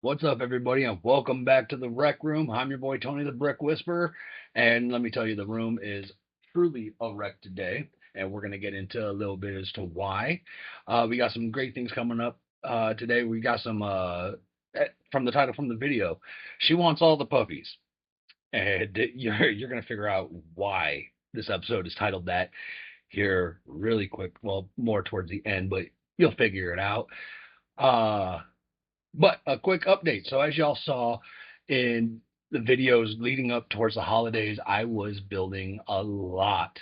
What's up, everybody, and welcome back to the Rec Room. I'm your boy Tony the Brick Whisperer, and let me tell you, the room is truly a wreck today, and we're going to get into a little bit as to why. We got some great things coming up today. We got some from the title from the video. She wants all the puppies, and you're going to figure out why this episode is titled that here really quick. Well, more towards the end, but you'll figure it out. Uh, but a quick update. So as y'all saw in the videos leading up towards the holidays, I was building a lot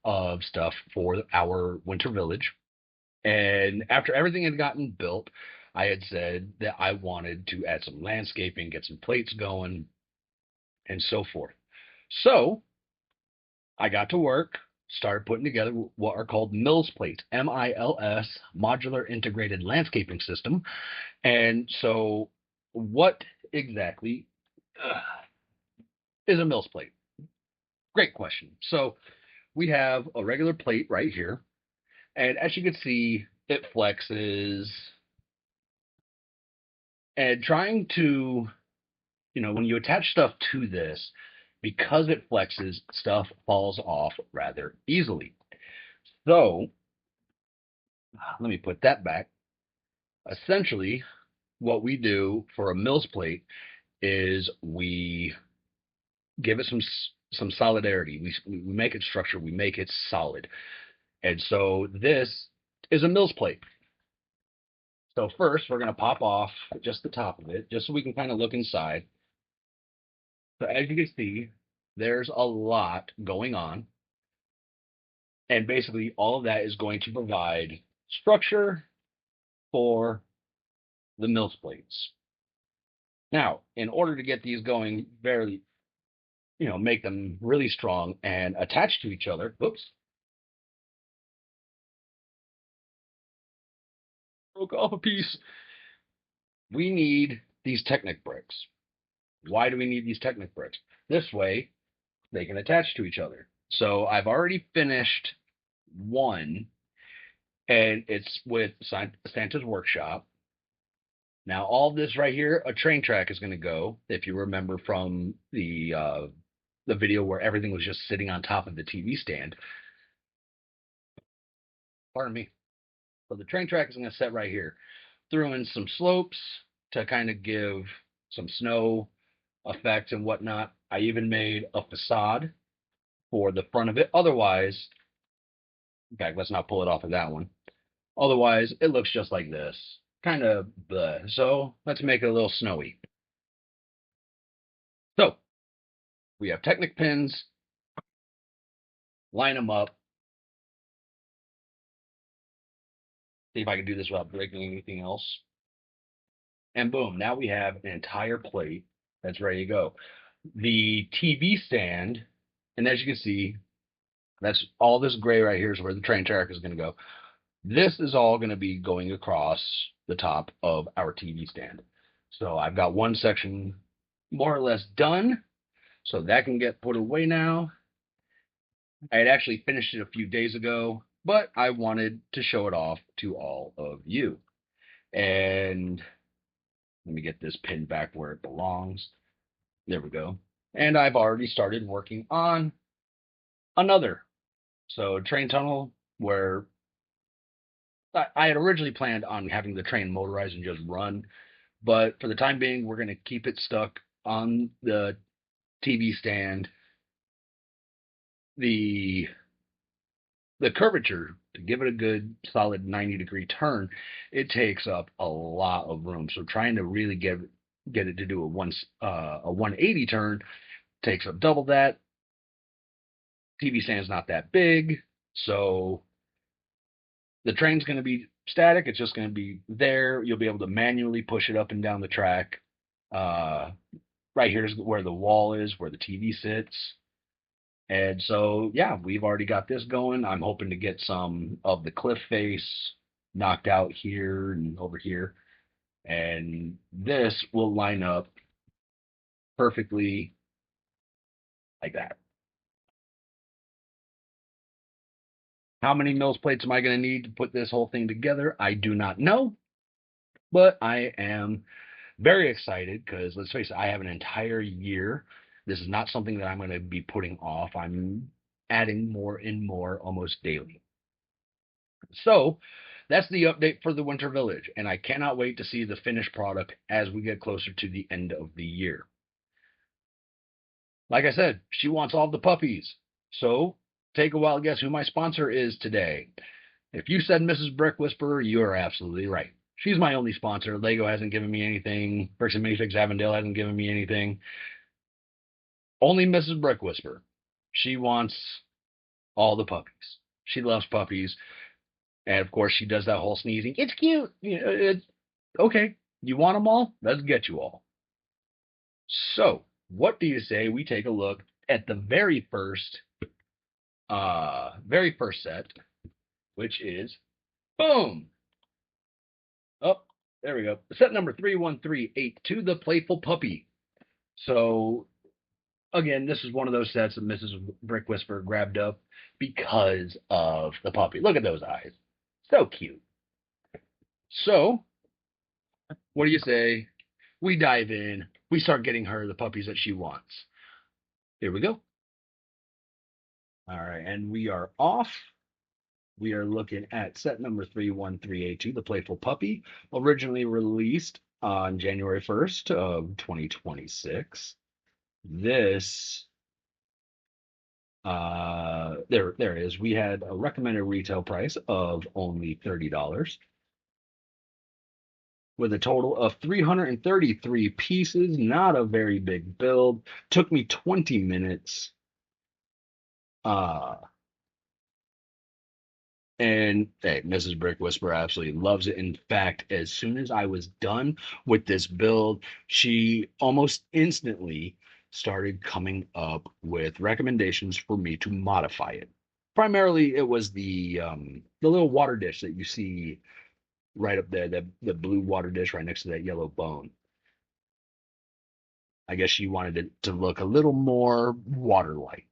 of stuff for our winter village. And after everything had gotten built, I had said that I wanted to add some landscaping, get some plates going, and so forth. So I got to work, started putting together what are called MILS plates, MILS, Modular Integrated Landscaping System. And so, what exactly uh, is a MILS plate? Great question. So, we have a regular plate right here, and as you can see, it flexes. And trying to, when you attach stuff to this, because it flexes, stuff falls off rather easily. So, let me put that back. Essentially, what we do for a MILS plate is we give it some solidarity. We make it structure. We make it solid. And so this is a Mills plate. So first, we're going to pop off just the top of it, just so we can kind of look inside. So as you can see, there's a lot going on. And basically, all of that is going to provide structure for the Mills plates. Now, in order to get these going very, make them really strong and attached to each other, oops, broke off a piece. We need these Technic bricks. Why do we need these Technic bricks? This way, they can attach to each other. So I've already finished one, and it's with Santa's Workshop. Now, all this right here, a train track is going to go. If you remember from the video where everything was just sitting on top of the TV stand. Pardon me. So the train track is going to set right here. Threw in some slopes to kind of give some snow effect and whatnot. I even made a facade for the front of it. Otherwise, in fact, let's not pull it off of that one. Otherwise, it looks just like this. Kind of bleh. So let's make it a little snowy. So we have Technic pins, line them up. See if I can do this without breaking anything else. And boom, now we have an entire plate that's ready to go. The TV stand, and as you can see, that's all this gray right here is where the train track is going to go. This is all going to be going across the top of our TV stand. So I've got one section more or less done. So that can get put away now. I had actually finished it a few days ago, but I wanted to show it off to all of you. And let me get this pin back where it belongs. There we go. And I've already started working on another. So train tunnel where I had originally planned on having the train motorized and just run, but for the time being, we're going to keep it stuck on the TV stand. The curvature, to give it a good solid 90-degree turn, it takes up a lot of room. So trying to really get it to do a 180 turn takes up double that. TV stand's not that big, so the train's going to be static. It's just going to be there. You'll be able to manually push it up and down the track. Right here's where the wall is, where the TV sits. And so, yeah, we've already got this going. I'm hoping to get some of the cliff face knocked out here and over here. And this will line up perfectly like that. How many Mills plates am I going to need to put this whole thing together? I do not know, but I am Very excited because let's face it, I have an entire year. This is not something that I'm going to be putting off. I'm adding more and more almost daily. So that's the update for the Winter Village, and I cannot wait to see the finished product as we get closer to the end of the year. Like I said, she wants all the puppies. So take a wild guess who my sponsor is today. If you said Mrs. Brick Whisperer, you are absolutely right. She's my only sponsor. Lego hasn't given me anything. Bricks and Minifigs Avondale hasn't given me anything. Only Mrs. Brick Whisperer. She wants all the puppies. She loves puppies. And of course, she does that whole sneezing. It's cute. You know, it's okay. You want them all? Let's get you all. So, what do you say we take a look at the very first set, which is boom. Oh, there we go. Set number 31382, the Playful Puppy. So again, this is one of those sets that Mrs. Brick Whisperer grabbed up because of the puppy. Look at those eyes. So cute. So, what do you say? We dive in. We start getting her the puppies that she wants. Here we go. All right, and we are off. We are looking at set number 31382, the Playful Puppy, originally released on January 1st of 2026. This there it is. We had a recommended retail price of only $30 with a total of 333 pieces. Not a very big build. Took me 20 minutes. Uh And hey, Mrs. Brick Whisperer absolutely loves it. In fact, as soon as I was done with this build, she almost instantly started coming up with recommendations for me to modify it. Primarily, it was the little water dish that you see right up there, the blue water dish right next to that yellow bone. I guess she wanted it to look a little more water-like.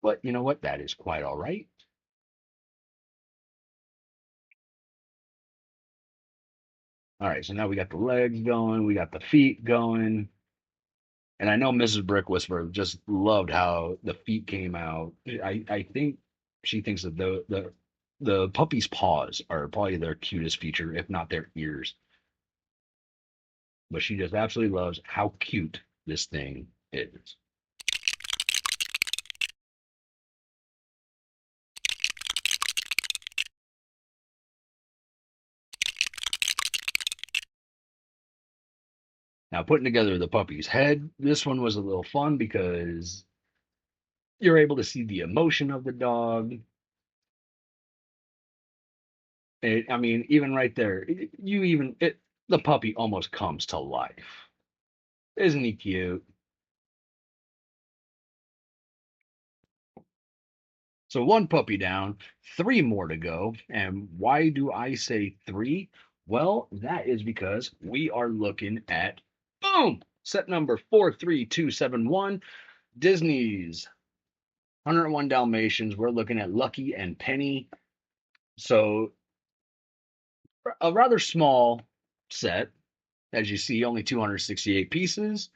But you know what? That is quite all right. All right, so now we got the legs going, we got the feet going. And I know Mrs. Brick Whisperer just loved how the feet came out. I think she thinks that the puppy's paws are probably their cutest feature, if not their ears. But she just absolutely loves how cute this thing is. Now, putting together the puppy's head, this one was a little fun because you're able to see the emotion of the dog. I mean, even right there, the puppy almost comes to life. Isn't he cute? So one puppy down, three more to go. And why do I say three? Well, that is because we are looking at boom, set number 43271, Disney's 101 Dalmatians. We're looking at Lucky and Penny. So a rather small set, as you see, only 268 pieces.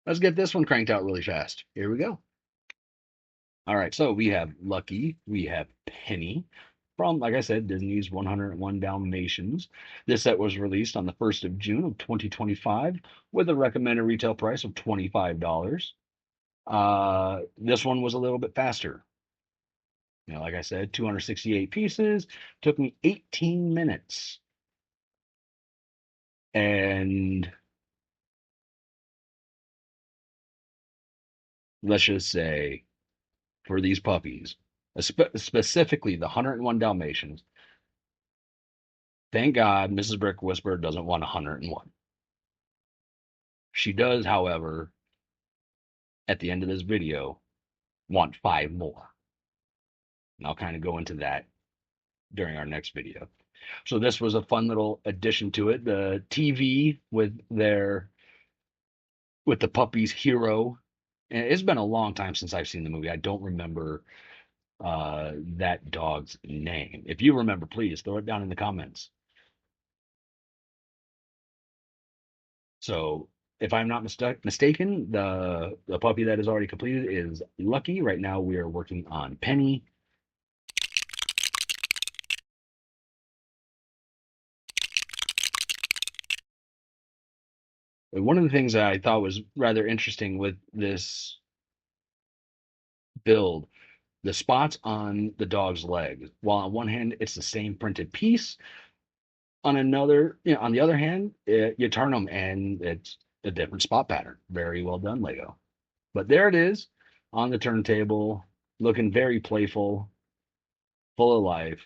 Let's get this one cranked out really fast. Here we go. All right, so we have Lucky, we have Penny from, like I said, Disney's 101 Dalmatians. This set was released on the 1st of June of 2025 with a recommended retail price of $25. This one was a little bit faster. You know, like I said, 268 pieces, took me 18 minutes. And let's just say for these puppies, specifically the 101 Dalmatians, thank God Mrs. Brick Whisperer doesn't want 101. She does, however, at the end of this video, want five more. And I'll kind of go into that during our next video. So this was a fun little addition to it. The TV with the puppy's hero. And it's been a long time since I've seen the movie. I don't remember that dog's name. If you remember, please throw it down in the comments. So if I'm not mistaken, the puppy that is already completed is Lucky. Right now we are working on Penny. And one of the things that I thought was rather interesting with this build, the spots on the dog's leg. While on one hand it's the same printed piece, on the other hand, you turn them and it's a different spot pattern. Very well done, Lego. But there it is on the turntable, looking very playful, full of life.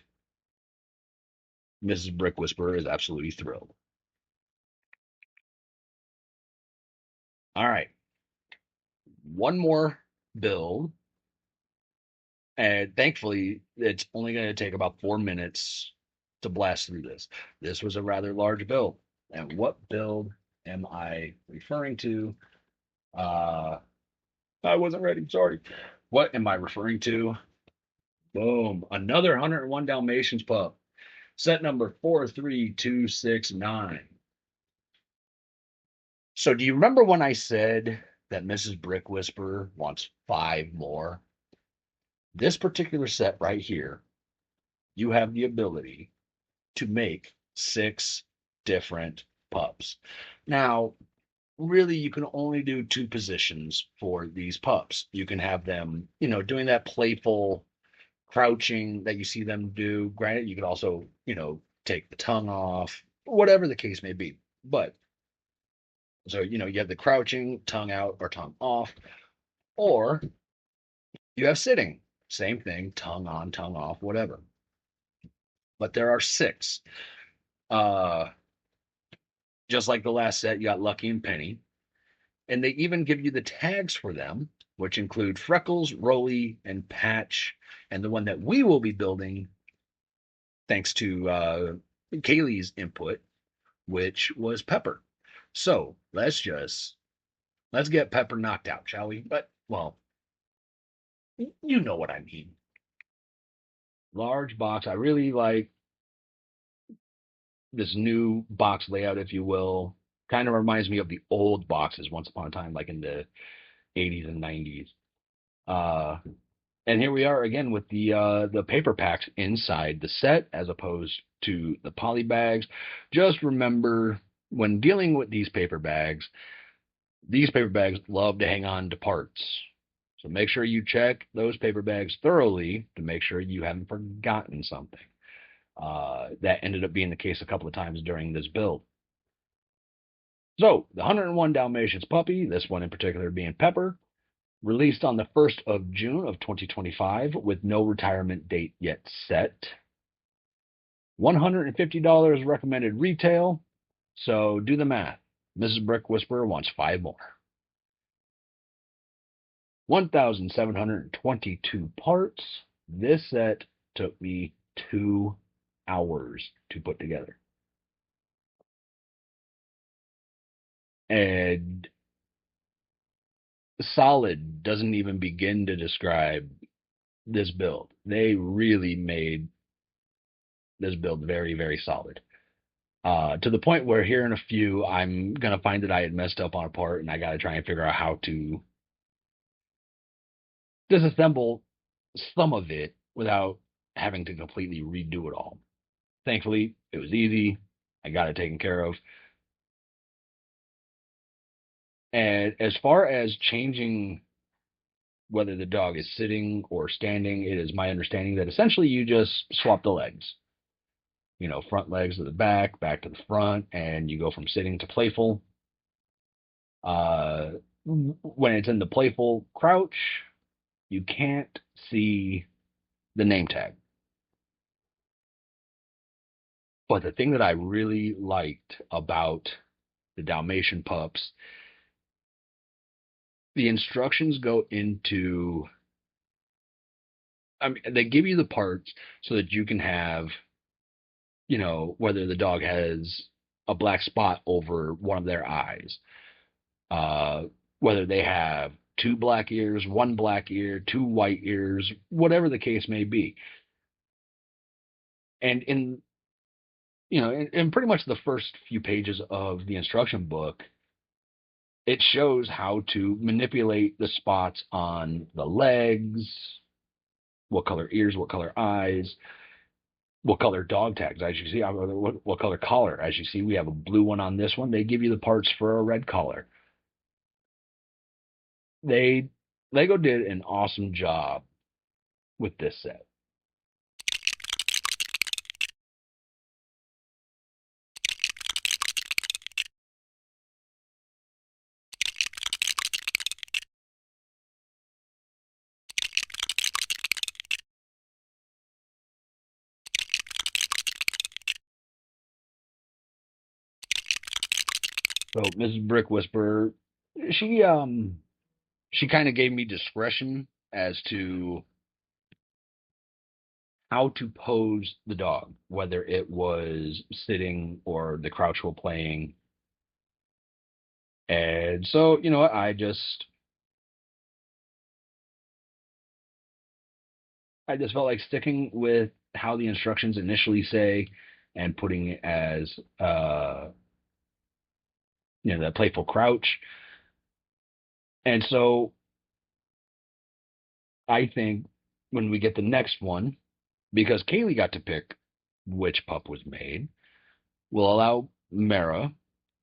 Mrs. Brick Whisperer is absolutely thrilled. All right, one more build, and thankfully, it's only going to take about 4 minutes to blast through this. This was a rather large build. And what build am I referring to? Uh, I wasn't ready. Sorry. What am I referring to? Boom. Another 101 Dalmatians pup. Set number 43269. So, do you remember when I said that Mrs. Brick Whisperer wants 5 more? This particular set right here, you have the ability to make 6 different pups. Now, really, you can only do 2 positions for these pups. You can have them, doing that playful crouching that you see them do. Granted, you could also, take the tongue off, whatever the case may be. But so, you have the crouching, tongue out or tongue off, or you have sitting. Same thing, tongue on, tongue off, whatever. But there are 6. Uh, just like the last set, you got Lucky and Penny. And they even give you the tags for them, which include Freckles, Roly, and Patch. And the one that we will be building, thanks to Kaylee's input, which was Pepper. So let's get Pepper knocked out, shall we? But well, you know what I mean. Large box. I really like this new box layout, if you will. Kind of reminds me of the old boxes once upon a time, like in the 80s and 90s. Uh, and here we are again with the paper packs inside the set as opposed to the poly bags. Just remember when dealing with these paper bags love to hang on to parts. So make sure you check those paper bags thoroughly to make sure you haven't forgotten something. That ended up being the case a couple of times during this build. So the 101 Dalmatians puppy, this one in particular being Pepper, released on the 1st of June of 2025 with no retirement date yet set. $150 recommended retail. So do the math. Mrs. Brick Whisperer wants 5 more. 1,722 parts. This set took me 2 hours to put together. And solid doesn't even begin to describe this build. They really made this build very, very solid. To the point where here in a few, I'm going to find that I had messed up on a part and I got to try and figure out how to disassemble some of it without having to completely redo it all. Thankfully, it was easy. I got it taken care of. And as far as changing whether the dog is sitting or standing, it is my understanding that essentially you just swap the legs. Front legs to the back, back to the front, and you go from sitting to playful. Uh, when it's in the playful crouch, you can't see the name tag. But the thing that I really liked about the Dalmatian pups, the instructions go into, I mean, they give you the parts so that you can have, whether the dog has a black spot over one of their eyes, uh, whether they have 2 black ears, 1 black ear, 2 white ears, whatever the case may be. And in pretty much the first few pages of the instruction book, it shows how to manipulate the spots on the legs, what color ears, what color eyes, what color dog tags. As you see, what color collar. As you see, we have a blue one on this one. They give you the parts for a red collar. They Lego did an awesome job with this set. So Mrs. Brick Whisperer, she she kind of gave me discretion as to how to pose the dog, whether it was sitting or the crouch while playing. And so, you know what, I just felt like sticking with how the instructions initially say and putting it as that playful crouch. And so I think when we get the next one, because Kaylee got to pick which pup was made, we'll allow Mara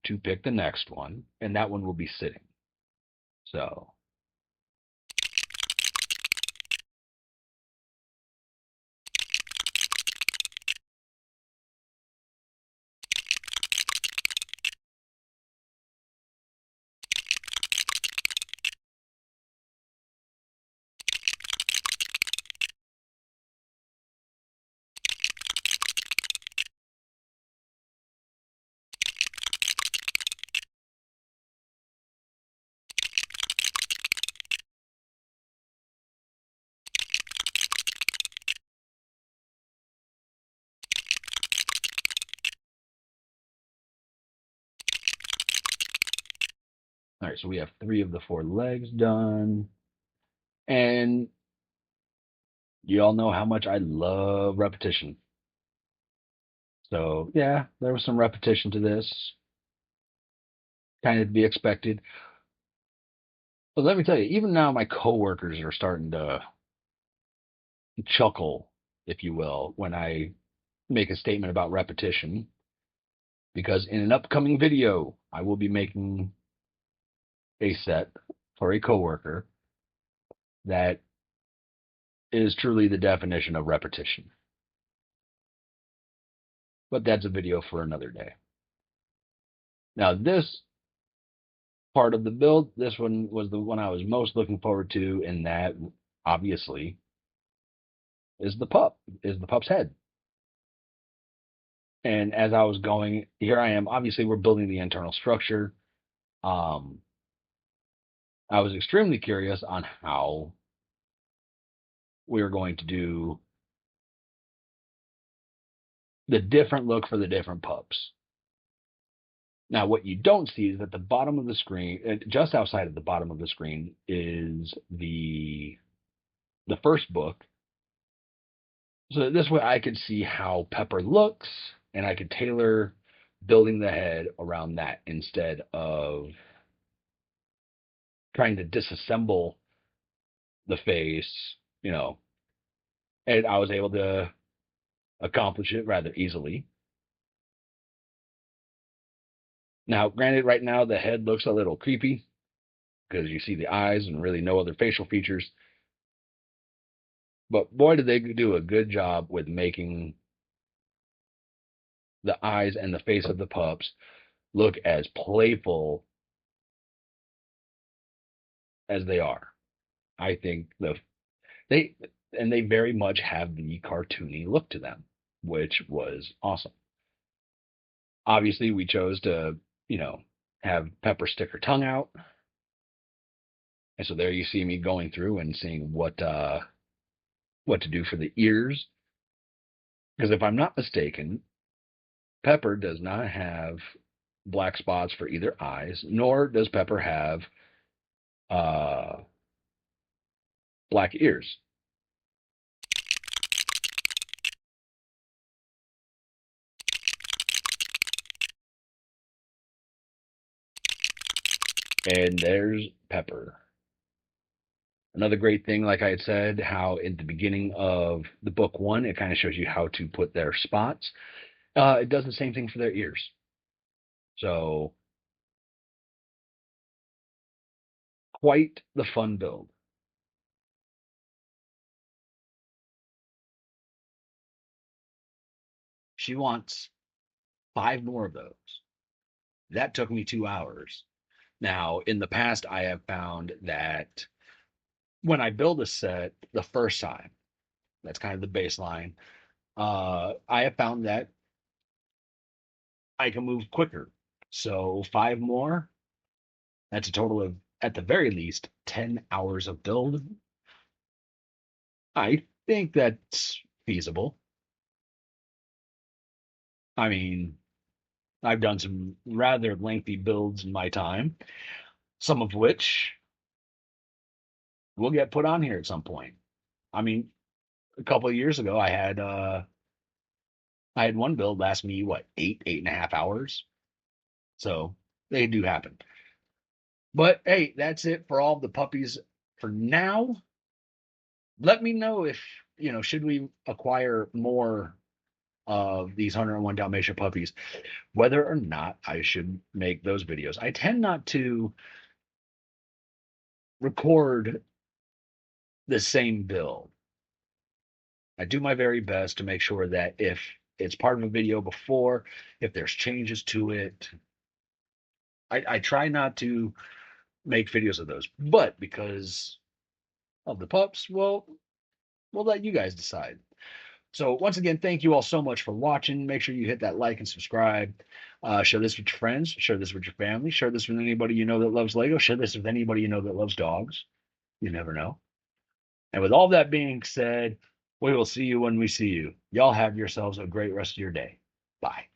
to pick the next one, and that one will be sitting. So, all right, so we have 3 of the 4 legs done. And you all know how much I love repetition. So, yeah, there was some repetition to this, kind of to be expected. But let me tell you, even now my coworkers are starting to chuckle, if you will, when I make a statement about repetition, because in an upcoming video, I will be making a set for a coworker that is truly the definition of repetition. But that's a video for another day. Now, this part of the build, this one was the one I was most looking forward to, and that obviously is the pup's head. And as I was going, here I am. Obviously, we're building the internal structure. Um, I was extremely curious on how we were going to do the different look for the different pups. Now, what you don't see is at the bottom of the screen, just outside of the bottom of the screen, is the first book. So that this way I could see how Pepper looks, and I could tailor building the head around that instead of trying to disassemble the face, and I was able to accomplish it rather easily. Now, granted, right now the head looks a little creepy because you see the eyes and really no other facial features. But boy, did they do a good job with making the eyes and the face of the pups look as playful as they are. I think they they very much have the cartoony look to them, which was awesome. Obviously, we chose to, have Pepper stick her tongue out. And so there you see me going through and seeing what to do for the ears. Because if I'm not mistaken, Pepper does not have black spots for either eyes, nor does Pepper have uh, black ears. And there's Pepper. Another great thing, like I had said, how in the beginning of the book one, it kind of shows you how to put their spots. It does the same thing for their ears. So quite the fun build. She wants 5 more of those. That took me 2 hours. Now, in the past, I have found that when I build a set the first time, that's kind of the baseline. I have found that I can move quicker. So 5 more, that's a total of, at the very least, 10 hours of build. I think that's feasible. I mean, I've done some rather lengthy builds in my time, some of which will get put on here at some point. I mean, a couple of years ago, I had one build last me what 8.5 hours. So they do happen. But hey, that's it for all the puppies for now. Let me know if should we acquire more of these 101 Dalmatian puppies, whether or not I should make those videos. I tend not to record the same build. I do my very best to make sure that if it's part of a video before, if there's changes to it, I try not to make videos of those. But because of the pups, well, we'll let you guys decide. So once again, thank you all so much for watching. Make sure you hit that like and subscribe. Share this with your friends. Share this with your family. Share this with anybody you know that loves Lego. Share this with anybody you know that loves dogs. You never know. And with all that being said, we will see you when we see you. Y'all have yourselves a great rest of your day. Bye.